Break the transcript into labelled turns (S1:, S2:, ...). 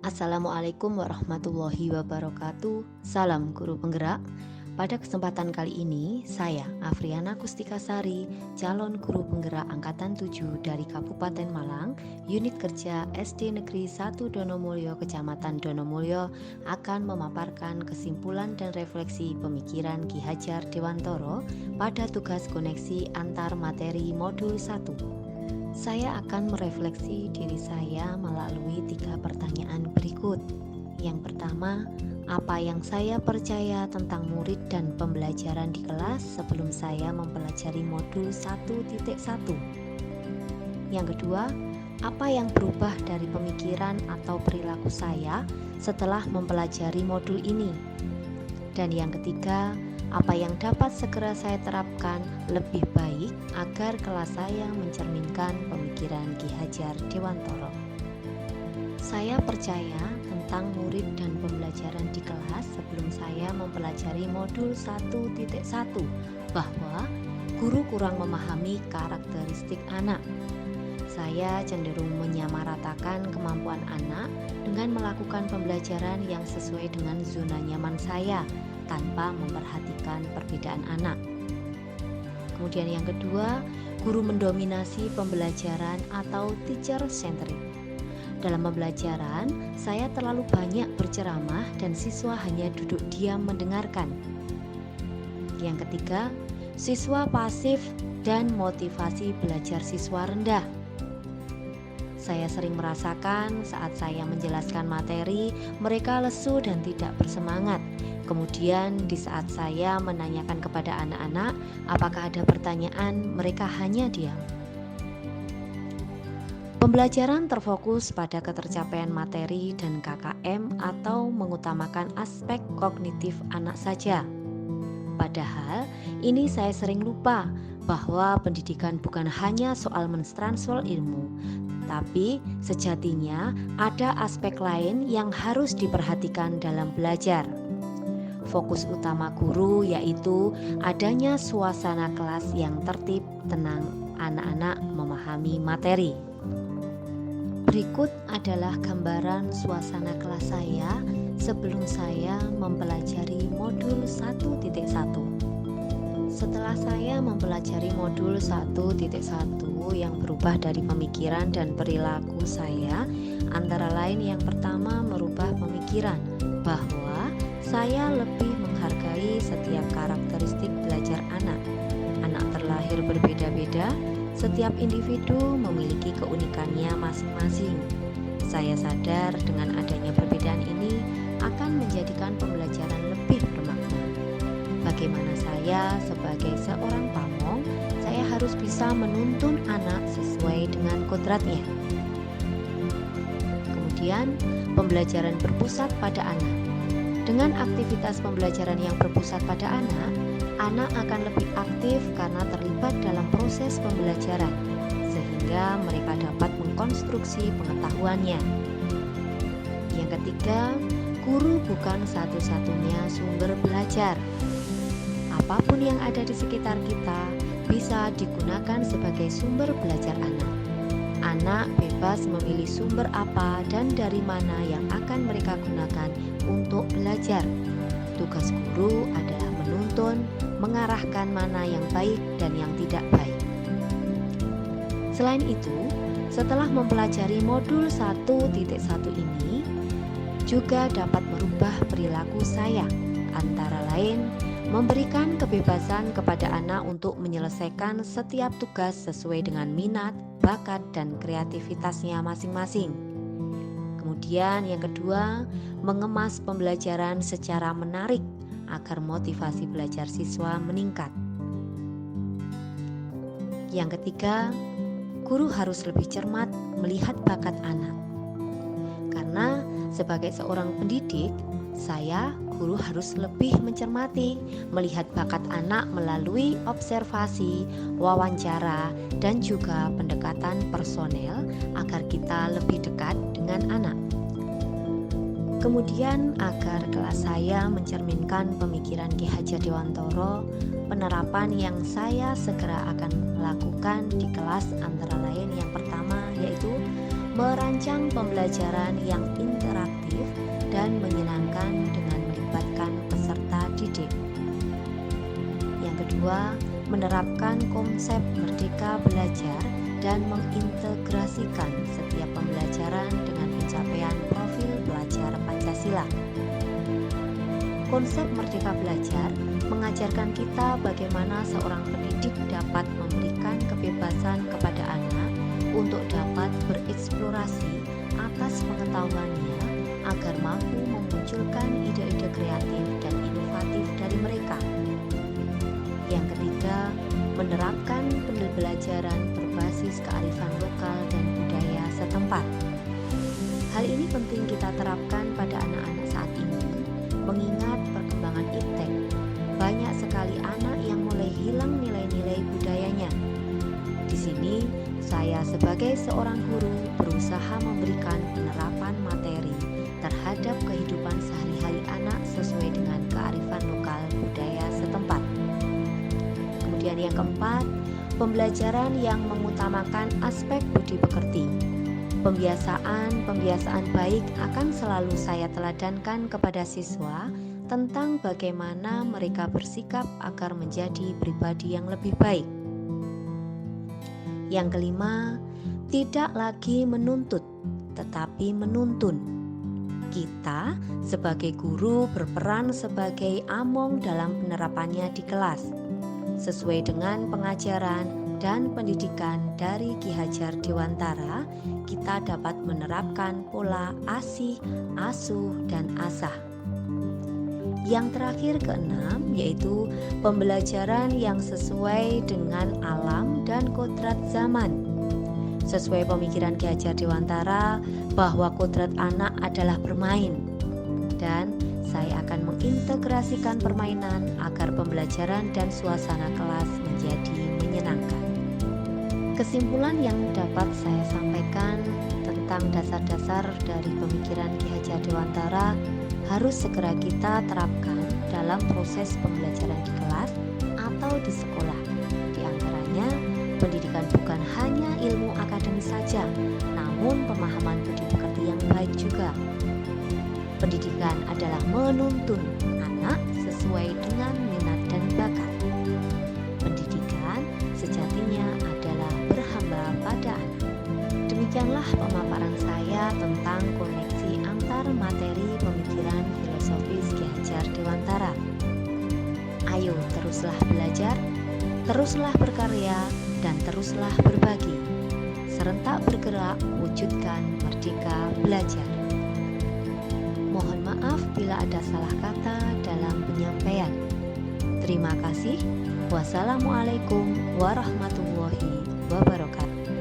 S1: Assalamualaikum warahmatullahi wabarakatuh. Salam guru penggerak. Pada kesempatan kali ini, saya Afriana Kustikasari, calon guru penggerak angkatan 7 dari Kabupaten Malang, unit kerja SD Negeri 1 Donomulyo, Kecamatan Donomulyo, akan memaparkan kesimpulan dan refleksi pemikiran Ki Hajar Dewantoro pada tugas koneksi antar materi modul 1. Saya akan merefleksi diri saya melalui 3 pertanyaan berikut. Yang pertama, apa yang saya percaya tentang murid dan pembelajaran di kelas sebelum saya mempelajari modul 1.1? Yang kedua, apa yang berubah dari pemikiran atau perilaku saya setelah mempelajari modul ini? Dan yang ketiga, apa yang dapat segera saya terapkan lebih baik agar kelas saya mencerminkan pemikiran Ki Hajar Dewantoro. Saya percaya tentang murid dan pembelajaran di kelas sebelum saya mempelajari modul 1.1 bahwa guru kurang memahami karakteristik anak. Saya cenderung menyamaratakan kemampuan anak dengan melakukan pembelajaran yang sesuai dengan zona nyaman saya tanpa memperhatikan perbedaan anak. Kemudian yang kedua, guru mendominasi pembelajaran atau teacher centric. Dalam pembelajaran, saya terlalu banyak berceramah dan siswa hanya duduk diam mendengarkan. Yang ketiga, siswa pasif dan motivasi belajar siswa rendah. Saya sering merasakan saat saya menjelaskan materi, mereka lesu dan tidak bersemangat. Kemudian di saat saya menanyakan kepada anak-anak apakah ada pertanyaan, mereka hanya diam. Pembelajaran terfokus pada ketercapaian materi dan KKM atau mengutamakan aspek kognitif anak saja. Padahal ini saya sering lupa bahwa pendidikan bukan hanya soal mentransfer ilmu, tapi sejatinya ada aspek lain yang harus diperhatikan dalam belajar. Fokus utama guru yaitu adanya suasana kelas yang tertib, tenang, anak-anak memahami materi. Berikut adalah gambaran suasana kelas saya sebelum saya mempelajari modul 1.1. Setelah saya mempelajari modul 1.1 yang berubah dari pemikiran dan perilaku saya, antara lain yang pertama merubah pemikiran bahwa saya lebih menghargai setiap karakteristik belajar anak. Anak terlahir berbeda-beda, setiap individu memiliki keunikannya masing-masing. Saya sadar dengan adanya perbedaan ini akan menjadikan pembelajaran lebih bermakna. Bagaimana saya sebagai seorang pamong, saya harus bisa menuntun anak sesuai dengan kodratnya. Kemudian, pembelajaran berpusat pada anak. Dengan aktivitas pembelajaran yang berpusat pada anak akan lebih aktif karena terlibat dalam proses pembelajaran, sehingga mereka dapat mengkonstruksi pengetahuannya. Yang ketiga, guru bukan satu-satunya sumber belajar. Apapun yang ada di sekitar kita bisa digunakan sebagai sumber belajar anak. Anak bebas memilih sumber apa dan dari mana yang akan mereka gunakan untuk belajar. Tugas guru adalah menuntun, mengarahkan mana yang baik dan yang tidak baik. Selain itu, setelah mempelajari modul 1.1 ini, juga dapat merubah perilaku saya, antara lain memberikan kebebasan kepada anak untuk menyelesaikan setiap tugas sesuai dengan minat, bakat, dan kreativitasnya masing-masing. Kemudian yang kedua, mengemas pembelajaran secara menarik agar motivasi belajar siswa meningkat. Yang ketiga, guru harus lebih cermat melihat bakat anak. Karena sebagai seorang pendidik, saya, guru harus lebih mencermati, melihat bakat anak melalui observasi, wawancara, dan juga pendekatan personel agar kita lebih dekat dengan anak. Kemudian agar kelas saya mencerminkan pemikiran Ki Hajar Dewantara, penerapan yang saya segera akan lakukan di kelas antara lain yang pertama yaitu merancang pembelajaran yang interaktif dan menyenangkan dengan melibatkan peserta didik. Yang kedua, menerapkan konsep merdeka belajar dan mengintegrasikan setiap pembelajaran dengan pencapaian profil pelajar Pancasila. Konsep merdeka belajar mengajarkan kita bagaimana seorang pendidik dapat memberikan kebebasan kepada anak untuk dapat bereksplorasi atas pengetahuannya agar mampu memunculkan ide-ide kreatif dan inovatif dari mereka. Yang ketiga, menerapkan pembelajaran berbasis kearifan lokal dan budaya setempat. Hal ini penting kita terapkan pada anak-anak saat ini, mengingat perkembangan iptek. Banyak sekali anak yang mulai hilang nilai-nilai budayanya. Di sini, saya sebagai seorang guru berusaha memberikan penerapan materi terhadap kehidupan sehari-hari anak sesuai dengan kearifan lokal budaya setempat. Kemudian yang keempat, pembelajaran yang mengutamakan aspek budi pekerti. Pembiasaan baik akan selalu saya teladankan kepada siswa tentang bagaimana mereka bersikap agar menjadi pribadi yang lebih baik. Yang kelima, tidak lagi menuntut, tetapi menuntun. Kita sebagai guru berperan sebagai among dalam penerapannya di kelas, sesuai dengan pengajaran dan pendidikan dari Ki Hajar Dewantara. Kita dapat menerapkan pola asih, asuh, dan asah. Yang terakhir keenam yaitu pembelajaran yang sesuai dengan alam dan kodrat zaman. Sesuai pemikiran Ki Hajar Dewantara bahwa kodrat anak adalah bermain, dan saya akan mengintegrasikan permainan agar pembelajaran dan suasana kelas menjadi menyenangkan. Kesimpulan yang dapat saya sampaikan tentang dasar-dasar dari pemikiran Ki Hajar Dewantara harus segera kita terapkan dalam proses pembelajaran di kelas atau di sekolah. Di antaranya, pendidikan bukan hanya ilmu akademis saja, namun pemahaman budi pekerti yang baik juga. Pendidikan adalah menuntun anak sesuai dengan minat dan bakat. Pendidikan sejatinya adalah berhamba pada anak. Demikianlah pemaparan saya tentang koneksi antar materi pemikiran filosofis Ki Hajar Dewantara. Ayo teruslah belajar, teruslah berkarya, dan teruslah berbagi. Serentak bergerak wujudkan merdeka belajar. Mohon maaf bila ada salah kata dalam penyampaian. Terima kasih. Wassalamualaikum warahmatullahi wabarakatuh.